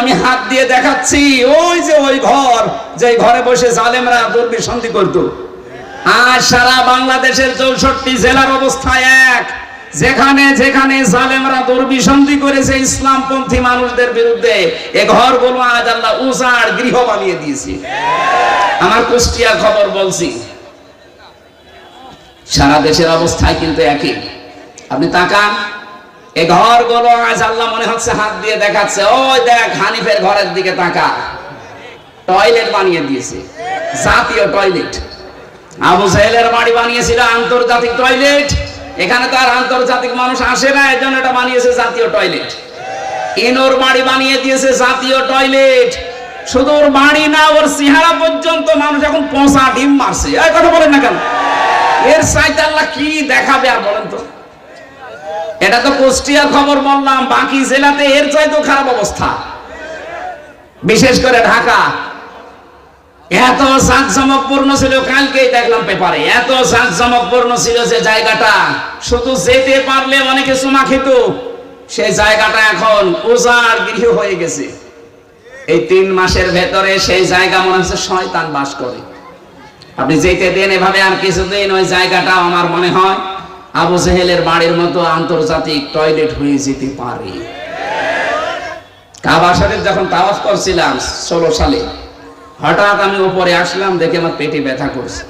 আমি হাত দিয়ে দেখাচ্ছি, ওই যে ওই ঘর, যে ঘরে বসে জালেমরা দুর্বিসন্ধি করত। আর সারা বাংলাদেশের 64 জেলার অবস্থা এক। যেখানে যেখানে জালেমরা দুর্বিসন্ধি করেছে ইসলামপন্থী মানুষদের বিরুদ্ধে, এ ঘরগুলো আজ আল্লাহ উজাড় গৃহ বানিয়ে দিয়েছে। আমার কুষ্টিয়ার খবর বলছি, সারা দেশের অবস্থায় কিন্তু একই। আপনি তাকান, এই ঘরগুলো আজ আল্লাহ মনে হচ্ছে হাত দিয়ে দেখাচ্ছে, ওই দেখ হানিফের ঘরের দিকে তাকা, টয়লেট বানিয়ে দিয়েছে, জাতীয় টয়লেট। আবু জাহেলের বাড়ি বানিয়েছিল আন্তর্জাতিক টয়লেট, এখানে তো আর আন্তর্জাতিক মানুষ আসে না, এজন্য এটা বানিয়েছে জাতীয় টয়লেট। ইনোর বাড়ি বানিয়ে দিয়েছে জাতীয় টয়লেট। শুধু ওর বাড়ি না, ওর চেহারা পর্যন্ত মানুষ এখন পচা ডিম মারছে। এই কথা বলেন না কেন? এর চাইতে আল্লাহ কি দেখাবে আর বলেন তো? এটা তো কুষ্টিয়ার খবর বললাম, বাকি জেলাতে এর চাইতেও খারাপ অবস্থা। বিশেষ করে ঢাকা এত জাঁকজমকপূর্ণ ছিল, কালকেই দেখলাম পেপারে, এত জাঁকজমকপূর্ণ ছিল যে জায়গাটা শুধু যেতে পারলে অনেকে চুমা খেত। সেই জায়গাটা এখন উজাড় গৃহ হয়ে গেছে। এই 3 মাসের ভেতরে সেই জায়গা মনে হচ্ছে শয়তান বাস করে। আপনি যেতে দেন এভাবে, আর কিছুদিন ওই জায়গাটা আমার মনে হয় আবু জাহেলের বাড়ির মতো আন্তর্জাতিক টয়লেট হয়ে যেতে পারে। কাবা শরীফ যখন তাওয়াফ করছিলাম 16 সালে, হঠাৎ আমি উপরে আসলাম, দেখে আমার পেটে ব্যথা করছে।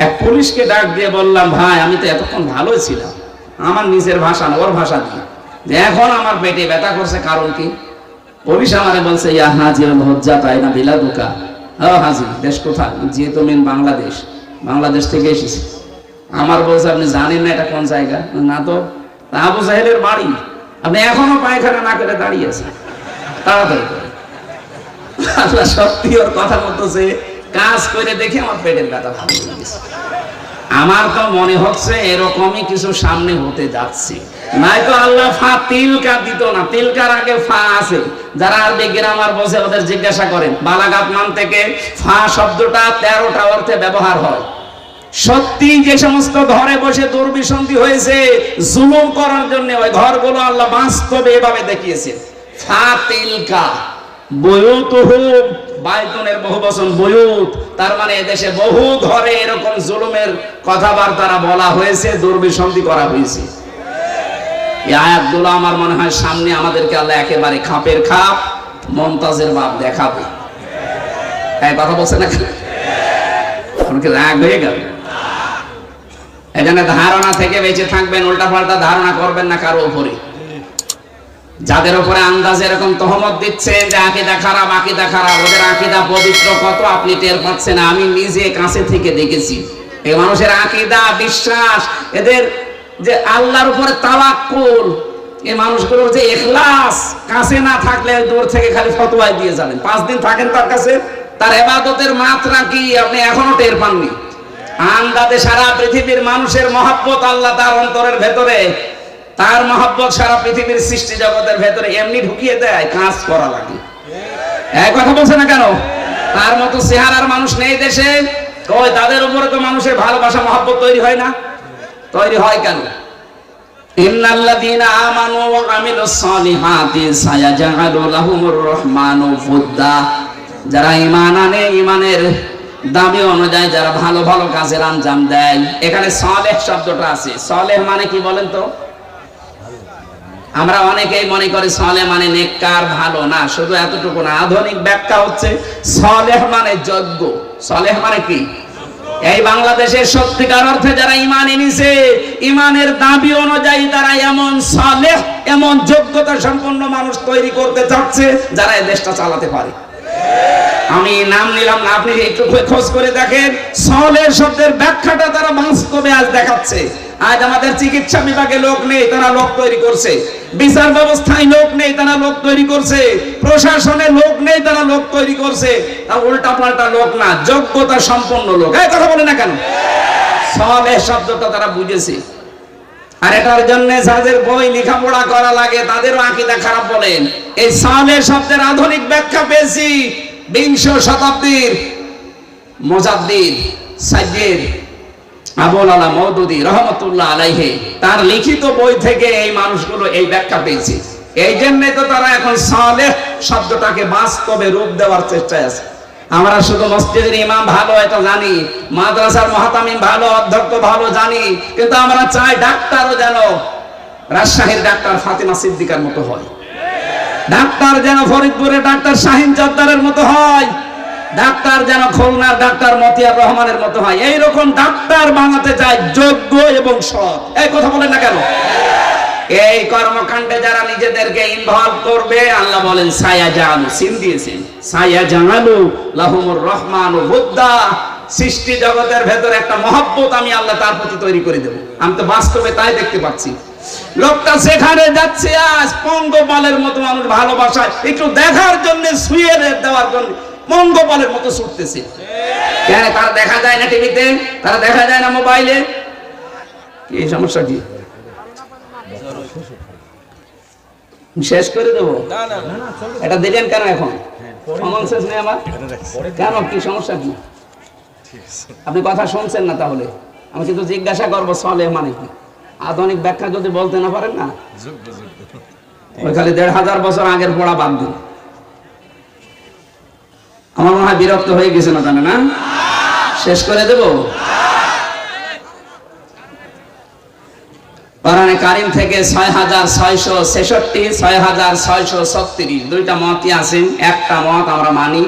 এক পুলিশকে ডাক দিয়ে বললাম, ভাই আমি তো এতক্ষণ ভালোই ছিলাম, আমার নিজের ভাষা না, ওর ভাষা দিয়ে, এখন আমার পেটে ব্যথা করছে, কারণ কি? পুলিশ আমারে বলছে, ইয়া হাজির হজ্জা তাই না বিলাদুকা। ও হাজি, দেশ কোথায়? যে তুমি বাংলাদেশ। বাংলাদেশ থেকে এসেছি। আমার বলছে, আপনি জানেন না এটা কোন জায়গা? না তো। আবু জাহেলের বাড়ি। আপনি এখনো পায়খানা না করে দাঁড়িয়ে আছেন, তাড়াতাড়ি করে। আল্লাহ সত্যি ওর কথা মতো যে কাজ করে দেখে আমার পেটের ব্যথা ভালো হয়ে গেছে। আমার তো মনে হচ্ছে এরকমই কিছু সামনে হতে যাচ্ছে, নাই তো আল্লাহ ফা তিলকা দিত না। তিলকার আগে ফা আছে। যারা আরবি গ্রামার বোঝে ওদের জিজ্ঞাসা করেন, বালাগাত মান থেকে ফা শব্দটা 13টা অর্থে ব্যবহার হয়। সত্যি যে সমস্ত ঘরে বসে দুর্বিসন্ধি হয়েছে জুলুম করার জন্য, ওই ঘরগুলো আল্লাহ বাস্তবে এভাবে দেখিয়েছে। ফা তিলকা বয়ুতুহুম, বাইতুনের বহুবচন বয়ুত, তার মানে এদেশে বহু ঘরে এরকম জুলুমের কথাবার্তা বলা হয়েছে, দুর্বিসন্ধি করা হয়েছে। এই আয়াতগুলো আমার মনে হয় সামনে আমাদেরকে আল্লাহ একেবারে খাপের খাপ, মমতাজের বাপ দেখাবে। এই কথা বলছে না? আমাকে রাগ হয়ে গেল। এখানে ধারণা থেকে বেঁচে থাকবেন, উল্টাপাল্টা ধারণা করবেন না কারো উপরে। যাদের উপরে আন্দাজ এরকম তহমত দিচ্ছেন যে আকীদা খারাপ, আকীদা খারাপ, ওদের আকীদা পবিত্র কত আপনি টের পাচ্ছেন না। আমি নিজে কাছে থেকে দেখেছি এই মানুষের আকীদা, বিশ্বাস, এদের যে আল্লাহর উপরে তাওয়াক্কুল, এই মানুষগুলোর যে ইখলাস, কাছে না থাকলে দূর থেকে খালি ফতোয়া দিয়ে যাবেন। 5 দিন থাকেন তার কাছে, তার ইবাদতের মাত্রা কি আপনি এখনো টের পাননি। আন্দাজে সারা পৃথিবীর মানুষের মহব্বত আল্লাহ তার অন্তরের ভেতরে, তার মহব্বত সারা পৃথিবীর সৃষ্টি জগতের ভেতরে এমনি ঢুকিয়ে দেয়, কাজ করা লাগে। এক কথা বলছে না কেন? তার মতো চেহারার মানুষ নেই দেশে। কই তাদের উপরে তো মানুষের ভালোবাসা মহব্বত তৈরি হয় না? তৈরি হয় কেন? ইন্নাল্লাযীনা আমানু ওয়া আমিলুস সালিহাতি সায়াজআলু লাহুমুর রহমানু ফুদ্দা। যারা ঈমান আনে, ঈমানের দাবি অনুযায়ী যারা ভালো ভালো কাজের আঞ্জাম দেয়, এখানে সালেহ শব্দটা আছে। সালেহ মানে কি বলেন তো? আমরা অনেকেই মনে করি সালেহ মানে নেককার, ভালো না। শুধু এতটুকু না, আধুনিক ব্যাখ্যা হচ্ছে সালেহ মানে যোগ্য। সালেহ মানে কি? এই বাংলাদেশের সত্যিকার অর্থে যারা ঈমান এনেছে, ঈমানের দাবি অনুযায়ী তারা এমন সালেহ, এমন যোগ্যতা সম্পন্ন মানুষ তৈরি করতে চাচ্ছে যারা এই দেশটা চালাতে পারে। আমি নাম নিলাম না, আপনি একটু খোঁজ করে দেখেন। সালেহ শব্দের ব্যাখ্যাটা তারা বাস্তবে আজ দেখাচ্ছে। আজ আমাদের চিকিৎসা বিভাগে লোক নেই, তারা লোক তৈরি করছে। বিচার ব্যবস্থায় লোক নেই, তারা লোক তৈরি করছে। প্রশাসনে লোক নেই, তারা লোক তৈরি করছে। উল্টা পাল্টা লোক না, যোগ্যতা সম্পন্ন লোক। এই কথা বলে না কেন? সালেহ শব্দটা তারা বুঝেছে। আর এটার জন্য যাদের বই লেখাপড়া করা লাগে তাদেরও আকীদা খারাপ বলেন। এই সালেহ শব্দের আধুনিক ব্যাখ্যা পেয়েছি 20 শতাব্দীর মুজাদ্দিদ সাইয়্যিদ আবুল আলা মওদুদী রাহমাতুল্লাহ আলাইহি, তার লিখিত বই থেকে এই মানুষগুলো এই ব্যাখ্যা পেয়েছে। এই জন্যই তো তারা এখন সালেহ শব্দটাকে বাস্তবে রূপ দেওয়ার চেষ্টায় আছে। আমরা শুধু মসজিদের ইমাম ভালো এটা জানি, মাদ্রাসার মুহতামিম ভালো, অধ্যক্ষ ভালো জানি, কিন্তু আমরা চাই ডাক্তারও যেন রাজশাহীর ডাক্তার ফাতেমা সিদ্দিকার মতো হয়, ডাক্তার যেন ফরিদপুরের ডাক্তার শাহিন জব্বারের মতো হয়, ডাক্তার যেন খুলনার ডাক্তার মতিয়ার রহমানের মতো হয়। এইরকম ডাক্তার বানাতে চাই, যোগ্য এবং সৎ। এই কথা বলেন না কেন? এই কর্মকাণ্ডে যারা নিজেদেরকে ইনভলভ করবে, আল্লাহ বলেন সায়াজালু, সিন দিয়েছেন, সায়াজালু লাহুমুর রহমানু বুদ্দা, সৃষ্টি জগতের ভেতরে একটা মহব্বত আমি আল্লাহ তার প্রতি তৈরি করে দেব। আমি তো বাস্তবে তাই দেখতে পাচ্ছি। লোকটা সেখানে যাচ্ছে, আজ পঙ্গপালের মতো মানুষ ভালোবাসায় একটু দেখার জন্য, শুয়ে দেওয়ার জন্য পঙ্গপালের মতো ছুটতেছে। কেন? তারা দেখা যায় না টিভিতে, তারা দেখা যায় না মোবাইলে। কি সমস্যা? কি শেষ করে দেবো? এটা দিলেন কেন এখন? কমন সেন্স নেই আমার? কেন? কি সমস্যা? কি আপনি কথা শুনছেন না? তাহলে আমি কিন্তু জিজ্ঞাসা করবো সালেহ মানে কি। আধুনিক ব্যাখ্যা যদি বলতে না পারেন না, ওই খালি ১৫০০ বছর আগের পড়া বাদ দিন। আমার মনে হয় বিরক্ত হয়ে গেছে না, জানে না? শেষ করে দেব? কোরআনে কারীম থেকে ৬৬৬৬, ৬৬৩৬ দুইটা মতই আছে। একটা মত আমরা মানি,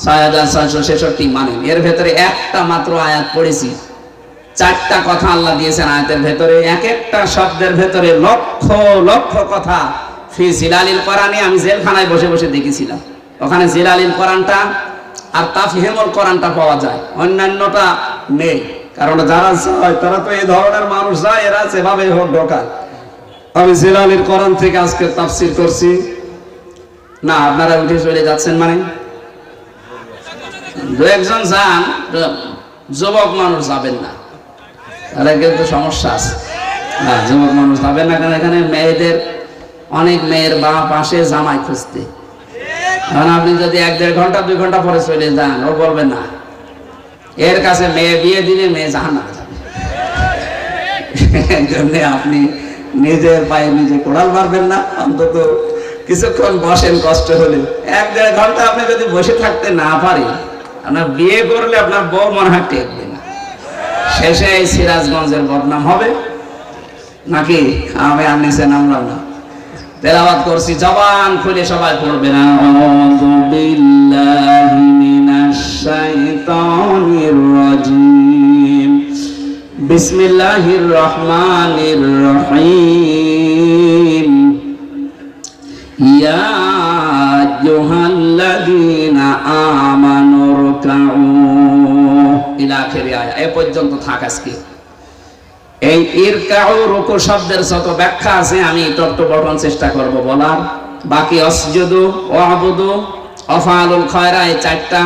৬৬৬৬ মানি। এর ভেতরে একটা মাত্র আয়াত পড়েছি, 4টা কথা আল্লাহ দিয়েছেন আয়াতের ভেতরে। এক একটা শব্দের ভেতরে লক্ষ লক্ষ কথা। ফি জিলালিল কোরআনে, আমি জেলখানায় বসে বসে দেখেছিলাম, ওখানে জিলালিল কোরআনটা আর তাফহিমুল কোরআনটা পাওয়া যায়, অন্যান্যটা নেই। কারণ যারা যায় তারা তো এই ধরনের মানুষ যায়, এরা যেভাবে হোক ঢোকায়। আমি জিলালিল কোরআন থেকে আজকে তাফসীর করছি না, আপনারা উঠে চলে যাচ্ছেন মানে? দু একজন যান, যুবক মানুষ যাবেন না, তাহলে কিন্তু সমস্যা আছে। না, যুবক মানুষ যাবেন না, কারণ এখানে মেয়েদের অনেক মেয়ের বা পাশে জামাই খুঁজতে। কারণ আপনি যদি 1-1.5 ঘন্টা 2 ঘন্টা পরে চলে যান, ও বলবে না, এর কাছে মেয়ে বিয়ে দিলে মেয়ে জাহান্নামে যাবে। এই জন্য আপনি নিজের পায়ে নিজে কোড়াল মারবেন না, অন্তত কিছুক্ষণ বসেন, কষ্ট হলে। 1-1.5 ঘন্টা আপনি যদি বসে থাকতে না পারেন, আপনার বিয়ে করলে আপনার বউ মনে হয় টেকবে না, শেষে এই সিরাজগঞ্জের বদনাম হবে। নাকি? আমি আর নিচে নামলাম না, তেলাওয়াত করছি, জবান খুলে সবাই পড়বেন। আউযু বিল্লাহি মিনাশ শাইতানির রাজিম, বিসমিল্লাহির রহমানির রহিম, ইয়া আইয়ুহাল্লাযীনা আমানু রুকউ ইলা আখির আয়াত। এই পর্যন্ত থাক আজকে। এই ইরকাউ রুকু শব্দের যত ব্যাখ্যা আছে আমি টট্টবটন চেষ্টা করব বলার। বাকি অসজুদু, ওয়াবুদু, আফআলুল খায়রা, এই 4টা।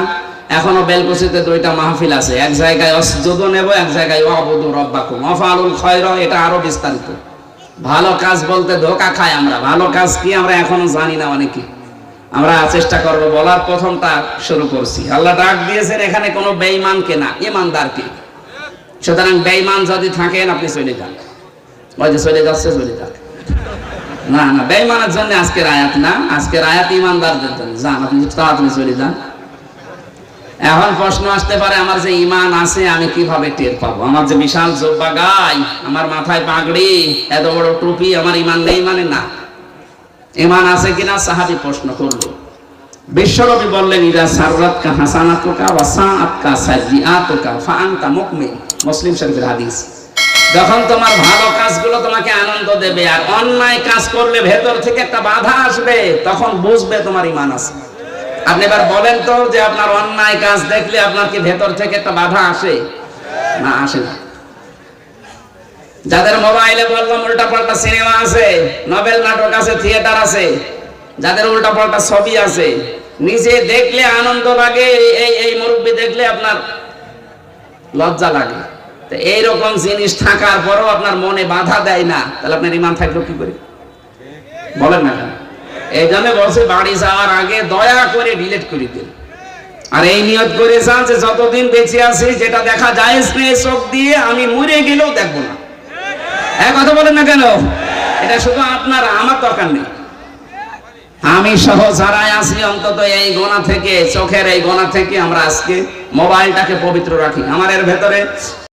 এখনো বেলকুচিতে 2টা মাহফিল আছে, এক জায়গায় অসজুদু নেব, এক জায়গায় ওয়াবুদু রাব্বাকুম। আফআলুল খায়রা এটা আরো বিস্তারিত। ভালো কাজ বলতে ধোকা খাই আমরা, ভালো কাজ কি আমরা এখনো জানি না অনেকে। আমরা চেষ্টা করব বলার। প্রথমটা শুরু করছি। আল্লাহ ডাক দিয়েছেন এখানে কোনো বেঈমানকে না, ঈমানদারকে। সুতরাং বেঈমান যদি থাকেন আপনি চলে যান, ওই যে চলে যাচ্ছে চলে যান। না না, বেঈমানের জন্য আজকের আয়াত না, আজকের আয়াত ঈমানদারদের জন্য। যান আপনি তাড়াতাড়ি চলে যান। এখন প্রশ্ন আসতে পারে, আমার যে ঈমান আছে আমি কিভাবে টের পাবো? আমার যে বিশাল জুব্বা গায়, আমার মাথায় পাগড়ি, এত বড় টুপি, আমার ঈমান নেই মানে? না, ঈমান আছে কিনা সাহাবী প্রশ্ন করলো। বিশ্বনবী বললেন, ইদা সাররাতকা হাসানাতুকা ওয়া সাআতকা সাইয়্যাতুকা ফাআনতা মুকমিন। মুসলিম শরীফের হাদিস। যখন তোমার ভালো কাজগুলো তোমাকে আনন্দ দেবে আর অন্যায় কাজ করলে ভেতর থেকে একটা বাধা আসবে, তখন বুঝবে তোমার ঈমান আছে। আপনি এবার বলেন তো, যে আপনার অন্যায় কাজ দেখলে আপনার কি ভেতর থেকে একটা বাধা আসে? না, আসে না। যাদের মোবাইলে বললাম উল্টাপাল্টা সিনেমা আছে, নভেল নাটক আছে, থিয়েটার আছে, যাদের উল্টাপাল্টা ছবি আছে, নিজে দেখলে আনন্দ লাগে, এই মুরব্বি দেখলে আপনার লজ্জা লাগে। তো এইরকম জিনিস থাকার পরও আপনার মনে বাধা দেয় না, তাহলে আপনার ঈমান থাকলো কি করে? বলেন না কেন? এই জন্য বলছে বাড়ি যাওয়ার আগে দয়া করে ডিলিট করে দিন। আর এই নিয়ত করে যান যে যতদিন বেঁচে আছি যেটা দেখা যায় চোখ দিয়ে, আমি মরে গেলেও দেখবো না। এক কথা বলেন না কেন? এটা শুধু আপনার, আমার দরকার নেই। আমি সহ যারাই আছি অন্তত এই গোনা থেকে, চোখের এই গোনা থেকে আমরা আজকে মোবাইলটাকে পবিত্র রাখি। আমার এর ভেতরে